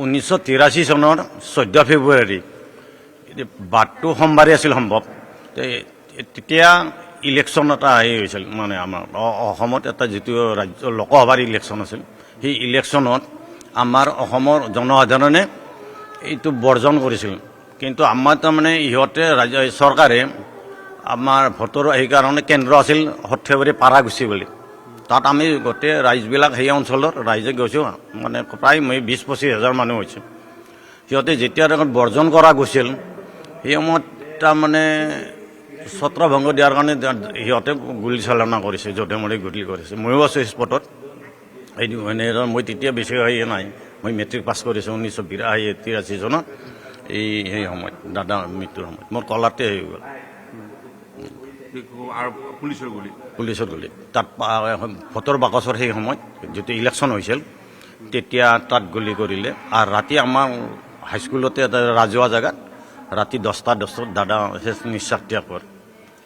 1983 চনৰ 14 ফেব্ৰুৱাৰী বাৰটো সোমবাৰে আছিল সম্ভৱ। তেতিয়া ইলেকশ্যন এটা হৈছিল, মানে আমাৰ অসমত এটা যিটো ৰাজ্য লোকসভাৰ ইলেকশ্যন আছিল, সেই ইলেকশ্যনত আমাৰ অসমৰ জনসাধাৰণে এইটো বৰ্জন কৰিছিল। কিন্তু আমাৰ তাৰমানে ইহঁতে চৰকাৰে আমাৰ ভোটৰ সেইকাৰণে কেন্দ্ৰ আছিল সৰ্থেবাৰী পাৰাগুচি বুলি। তাত আমি গোটেই ৰাইজবিলাক সেই অঞ্চলৰ ৰাইজে গৈছোঁ, মানে প্ৰায় 20-25 হাজাৰ মানুহ হৈছে। সিহঁতে যেতিয়া বৰ্জন কৰা গৈছিল সেই সময়ত তাৰমানে ছত্ৰভংগ দিয়াৰ কাৰণে সিহঁতে গুলী চালনা কৰিছে, যধে মধে গুলী কৰিছে। ময়ো আছোঁ স্পটত। এইটো মানে মই তেতিয়া বেছি হেৰি নাই, মই মেট্ৰিক পাছ কৰিছোঁ 1983 চনত। সেই সময়ত দাদা মৃত্যুৰ সময়ত মোৰ কলাতে হৈ গ'ল পুলিচৰ গুলি। তাত ভোটৰ বাকচৰ সেই সময়ত যিটো ইলেকশ্যন হৈছিল তেতিয়া তাত গুলি কৰিলে। আৰু ৰাতি আমাৰ হাইস্কুলতে এটা ৰাজহুৱা জেগাত ৰাতি 10টা দাদা নিশ্বাস ত্যাগ কৰে।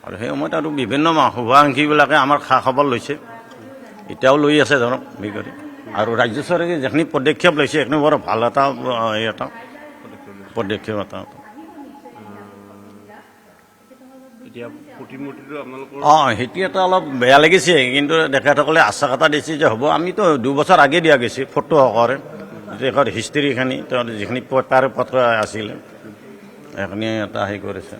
আৰু সেই সময়ত আৰু বিভিন্ন শুভাকাংক্ষীবিলাকে আমাৰ খা খবৰ লৈছে, এতিয়াও লৈ আছে ধৰক হেৰি কৰি। আৰু ৰাজ্য চৰকাৰে যিখিনি পদক্ষেপ লৈছে সেইখিনি বৰ ভাল এটা পদক্ষেপ এটা। সেইটো এটা অলপ বেয়া লাগিছে, কিন্তু তেখেতসকলে আশ্বাস এটা দিছে যে হ'ব। আমিতো 2 বছৰ আগে দিয়া গৈছে ফটো সহকাৰে, হিষ্ট্ৰীখিনি যিখিনি পেপাৰ পত্ৰ আছিলে সেইখিনি এটা হেৰি কৰিছে।